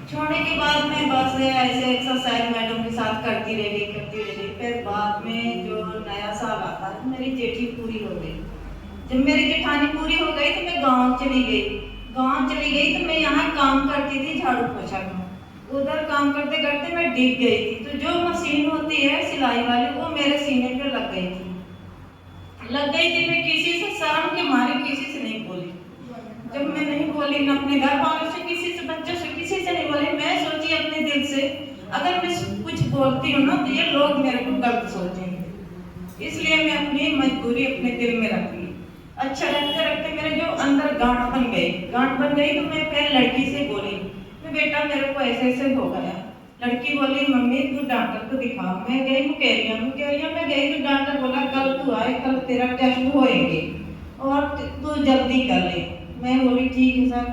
छोड़ने के बाद में बस ऐसे एक्सरसाइज मैडम के साथ करती रह गई। फिर बाद में जो नया साल आता है, मेरी जेठी पूरी हो गई। जब मेरी जेठानी पूरी हो गई तो मैं गांव चली गई। तो मैं यहाँ काम करती थी झाड़ू पोछा का। उधर काम करते करते मैं डिग गई थी। तो जो मशीन होती है सिलाई वाली, वो मेरे सीने पे लग गई थी। मैं किसी से शर्म के मारे किसी से नहीं बोली। जब मैं नहीं बोली न अपने घर वालों से, किसी से, बच्चों से, किसी से नहीं बोली। मैं सोची अपने दिल से, अगर मैं कुछ बोलती हूँ ना तो ये लोग मेरे को गलत सोचेंगे, इसलिए मैं अपनी मजबूरी अपने दिल में रख ली। अच्छा रखते रखते मेरे जो अंदर गांठ बन गई। तो मैं फिर लड़की से बोली, बेटा मेरे को ऐसे ऐसे हो गया। लड़की बोली, मम्मी तू डॉक्टर को दिखा। मैं गई मुकेरिया में गई तो डॉक्टर बोला कल तू आए, कल तेरा टेस्ट होएंगे और तू जल्दी कर ले। मैं बोली ठीक है सर।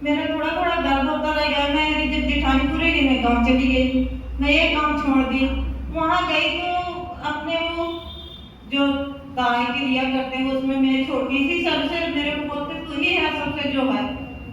मेरा थोड़ा थोड़ा दर्द होता रह गया। मैं जब जेठानी पूरे दिन में गाँव चली गई, मैं ये काम छोड़ दी। वहाँ गई तो अपने वो जो दवाई के लिया करते हैं उसमें मैं छोटी सी सबसे, मेरे को बोलते तू ही है सबसे जो है।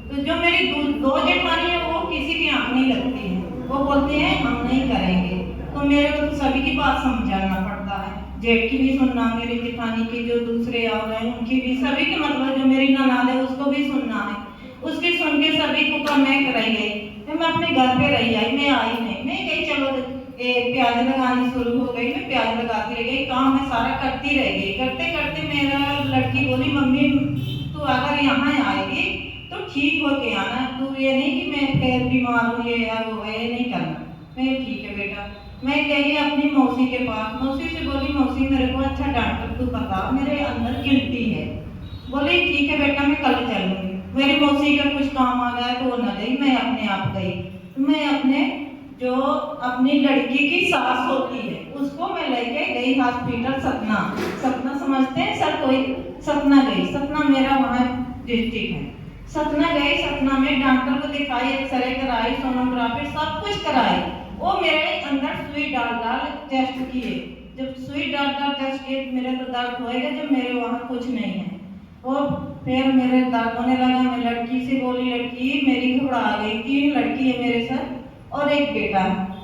तो जो मेरी दो जेठानी है वो किसी की आँख नहीं लगती है, वो बोलते हैं हम नहीं करेंगे। तो मेरे को तो सभी की बात समझाना पड़ता है। जेठ की भी सुनना, मेरी जेठानी की जो दूसरे आ रहे हैं उनकी भी, सभी की, मतलब जो मेरी ननाद है उसको भी सुनना है। उसकी सुन के सभी को काम मैं कराई गई। फिर मैं अपने घर पे रही आई, मैं आई नहीं। मैं गई चलो प्याज लगानी शुरू हो गई। मैं प्याज लगाती रह गई, काम मैं सारा करती रह गई। करते करते मेरा लड़की बोली, मम्मी तू अगर यहाँ आएगी तो ठीक हो के आना, तू ये नहीं कि मैं फिर बीमार हूँ ये है वो है, ये नहीं करना। मैं ठीक है बेटा। मैं गई अपनी मौसी के पास। मौसी से बोली, मौसी मेरे को अच्छा डॉक्टर तू बता, मेरे अंदर गिल्टी है। बोली ठीक है बेटा मैं कल चलूंगी। मेरी मौसी का कुछ काम आ गया तो वो न गई, मैं अपने आप गई। मैं अपने जो अपनी लड़की की सास होती है उसको मैं लेके गई हॉस्पिटल सतना समझते हैं सर कोई? सतना गई। सतना मेरा वहाँ डिस्ट्रिक्ट है। सतना गई। सतना में डॉक्टर को दिखाई, एक्सरे कराई, सोनोग्राफी सब कुछ कराई। वो मेरे अंदर सुई डाल टेस्ट किए। जब सुई डाल टेस्ट किए मेरे तो दर्द होएगा, जब मेरे वहाँ कुछ नहीं है। और फिर मेरे दर्द होने लगा। मैं लड़की से बोली, लड़की मेरी घबरा गई। 3 लड़की है मेरे साथ और एक बेटा है।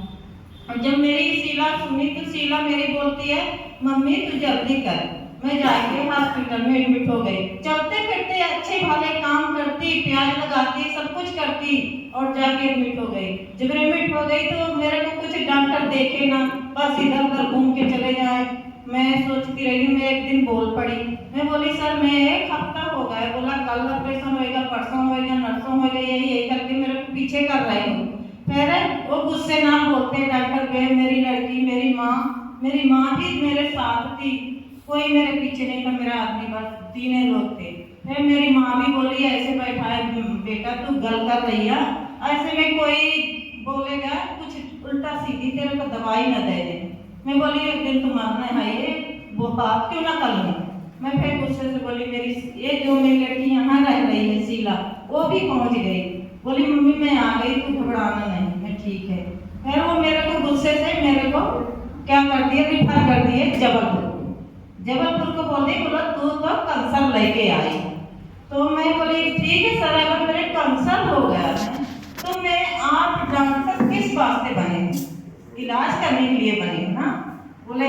और जब मेरी शीला सुनी तो शीला मेरी बोलती है, मम्मी तू जल्दी कर। मैं जाके हॉस्पिटल में एडमिट हो गई। चलते फिरते अच्छे भले काम करती, प्याज लगाती, सब कुछ करती और जाके एडमिट हो गई। जब एडमिट हो गई तो मेरे को कुछ डॉक्टर देखे ना, बस इधर उधर घूम के चले जाए। मैं सोचती रही। मैं एक दिन बोल पड़ी। मैं बोली सर मैं 1 हफ्ता हो गया। बोला कल ऑपरेशन होएगा, परसों होएगा, नरसों होएगा, यही करके मेरे को पीछे कर रहे हो। फिर वो गुस्से ना बोलते डॉक्टर गए। मेरी लड़की, मेरी माँ भी मेरे साथ थी, कोई मेरे पीछे नहीं था। मेरा आदमी बस 3 लोग थे। फिर मेरी माँ भी बोली ऐसे बैठा है बेटा तू गल कर रही है, ऐसे में कोई बोलेगा कुछ उल्टा सीधी तेरे को दवाई न दे दे। मैं बोली एक दिन तुम मरना है ये वो बात क्यों ना कर लूँ। मैं फिर गुस्से से बोली, मेरी ये जो मेरी लड़की यहाँ रह रही है शीला, वो भी पहुँच गई। बोली मम्मी मैं आ गई, तू घबराना नहीं। मैं ठीक है। फिर वो मेरे को गुस्से से मेरे को क्या कर दिया, रिफर कर दिए जबलपुर को बोली, बोला तू तो कैंसर लेके आई। तो मैं बोली ठीक है सर, अगर मेरे कैंसर हो गया है तो मैं आप डॉक्टर किस वास्ते बने? इलाज करने के लिए बने ना। बोले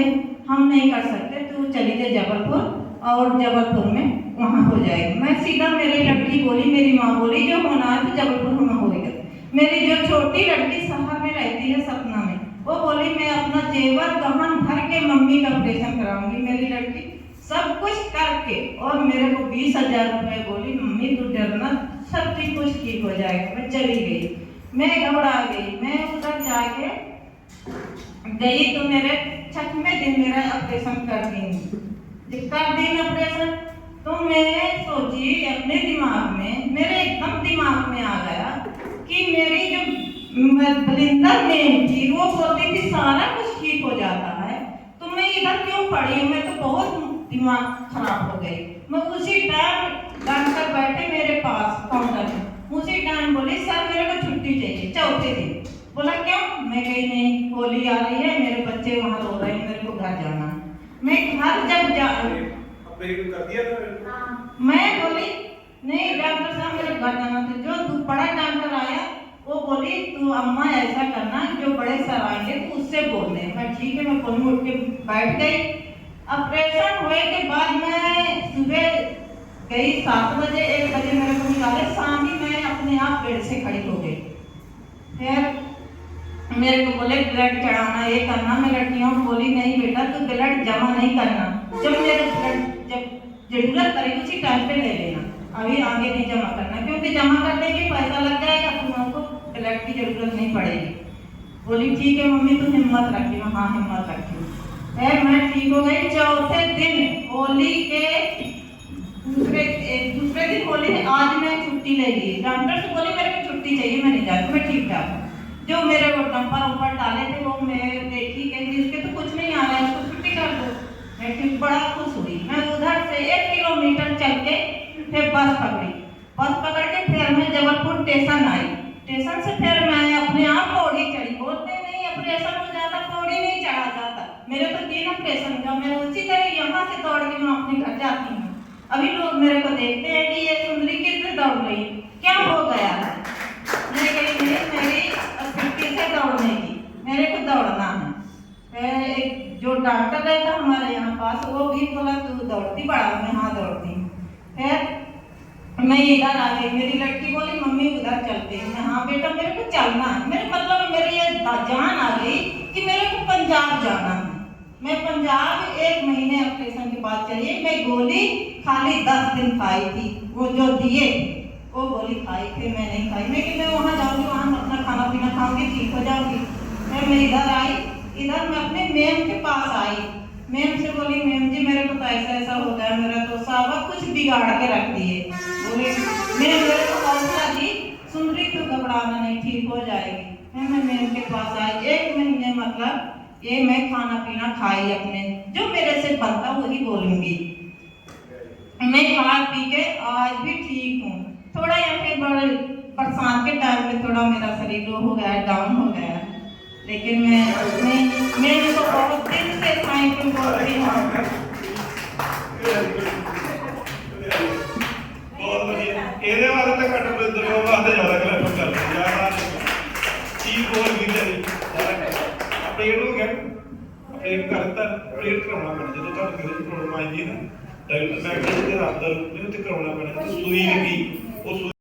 हम नहीं कर सकते, तू चली जा जबलपुर और जबलपुर में वहाँ हो जाएगी। मैं सीधा, मेरी लड़की बोली, मेरी माँ बोली जो होना है तो जबलपुर में होएगा। मेरी जो छोटी लड़की शहर में रहती है सपना में, वो बोली मैं अपना जेवर गहन भर के मम्मी का ऑपरेशन कराऊंगी। मेरी लड़की सब कुछ करके और मेरे को 20,000 रुपये बोली, मम्मी तू डरना सब चीज कुछ ठीक हो जाएगा। मैं चली गई। मैं घबरा गई। मैं उधर जाके गई तो मेरे 6वें दिन मेरा ऑपरेशन कर दिन ऑपरेशन। तो मैं सोची अपने दिमाग में, मेरे एकदम दिमाग में आ गया कि मेरी जो बलिंदर नेम थी वो बोलती थी सारा कुछ ठीक हो जाता है, तो मैं इधर क्यों पड़ी हूँ? मैं तो बहुत दिमाग खराब हो गई। मैं उसी टाइम डॉक्टर बैठे मेरे पास काउंटर में, उसी टाइम बोली सर मेरे को छुट्टी चाहिए 4थे दिन। बोला क्यों? मैं कही नहीं होली आ रही है, मेरे बच्चे वहाँ रो रहे हैं, मेरे को घर जाना। मैं घर जब जा कर दिया था। मैं बोली नहीं डॉक्टर साहब मेरे घर जाना था। जो बड़ा डॉक्टर आया वो बोली तू अम्मा ऐसा करना, जो बड़े सर आएंगे तो उससे बोल दे। मैं ठीक है, मैं फोन उठ के बैठ गई। ऑपरेशन हुए के बाद मैं सुबह गई 7 बजे, 1 बजे मेरे को निकाले, शाम ही मैं अपने आप बेड से खड़ी हो गई। फिर मेरे को बोले ब्लड चढ़ाना, ये करना। मैं लड़कियों को बोली नहीं बेटा, तू ब्लड जमा नहीं करना, जब मेरे ब्लड जब जरूरत पड़ेगी उसी टाइम पे ले लेना, अभी आगे नहीं जमा करना, क्योंकि जमा करने के पैसा लग जाएगा, तुमको ब्लड की जरूरत नहीं पड़ेगी। बोली ठीक है मम्मी, तू हिम्मत रखी। हाँ हिम्मत रखी। फिर मैं ठीक हो गई। चौथे दिन होली के दूसरे दिन होली है, आज मैं छुट्टी ले ली। डॉक्टर से बोली मेरे को छुट्टी चाहिए, मैं नहीं जाती, मैं ठीक ठाक हूँ। जो मेरे वो डंपर ऊपर डाले थे वो मैं देखी, कहीं इसके तो कुछ नहीं आ रहा है, इसको छुट्टी कर दो। मैं ठीक बड़ा खुश हुई। मैं उधर से 1 किलोमीटर चल के फिर बस पकड़ी। बस पकड़ के फिर मैं जबलपुर स्टेशन आई। स्टेशन से फिर मैं अपने आप पौड़ी चढ़ी। बोलते नहीं ऑपरेशन हो जाता पौड़ी नहीं चढ़ा जाता। मेरे तो 3 ऑपरेशन का, मैं उसी तरह यहाँ से दौड़ के मैं अपने घर जाती हूँ। अभी लोग मेरे को देखते हैं कि ये सुंदरी कितने दौड़ रही, क्या हो गया है। मैं कही नहीं, मेरी स्थिति से दौड़ने की, मेरे को दौड़ना है। एक जो डॉक्टर रहता हमारे यहाँ पास, वो भी बोला तू दौड़ती बड़ा, मैं हाँ दौड़ती हूँ। फिर मैं इधर आ गई। मेरी लड़की बोली मम्मी उधर चलते हैं। मैं हाँ बेटा मेरे को चलना है। मेरे मतलब मेरी ये जान आ गई कि मेरे को पंजाब जाना है। मैं पंजाब 1 महीने ऑपरेशन के बाद चली। मैं गोली खाली 10 दिन खाई थी, वो जो दिए वो गोली खाई थी, मैं नहीं खाई। मैं कि मैं वहाँ जाऊँगी, वहाँ अपना खाना पीना खाऊंगी, ठीक हो जाऊँगी। फिर मैं इधर आई। इधर मैं अपने मैम के पास आई। मैम से बोली मैम जी मेरे को तो ऐसा ऐसा हो गया, मेरा तो सब कुछ बिगाड़ के रख दिए। बोले मैम मेरे को हौसला दी, सुंदरी तू घबराना नहीं, ठीक हो जाएगी। फिर मैं मैम के पास आई। 1 महीने मतलब ये मैं खाना पीना खाई अपने, जो मेरे से बनता वही बोलूंगी। मैं खा पी के आज भी ठीक हूँ। थोड़ा या फिर बरसात के टाइम में थोड़ा मेरा शरीर लो हो गया, डाउन हो गया, लेकिन मैं तो बहुत दिन से थैंक यू बोलती हूँ। बहुत बढ़िया। ਇਹਦੇ ਬਾਰੇ ਤਾਂ ਘੱਟ ਬਰਿੰਦਰ ਵਾਸਤੇ ਜ਼ਿਆਦਾ ਕਲੈਪ ਕਰਦੇ ਯਾਰ। ਠੀਕ ਹੋਰ ਵੀ ਤੇਰੀ ਅਪਡੇਟ ਹੋ ਗਿਆ, ਅਪਡੇਟ ਕਰਤਾ, ਅਪਡੇਟ ਕਰਾਉਣਾ ਪੈਣਾ ਜਦੋਂ ਤੁਹਾਨੂੰ ਕਿਸੇ ਦੀ ਪ੍ਰੋਬਲਮ ਆਈ ਦੀ ਨਾ। ਡਾਕਟਰ ਮੈਂ ਕਹਿੰਦਾ ਰਾਤ ਦਾ ਤੇ ਕਰਾਉਣਾ ਪੈਣਾ। ਸੂਈ ਲੱਗੀ ਉਹ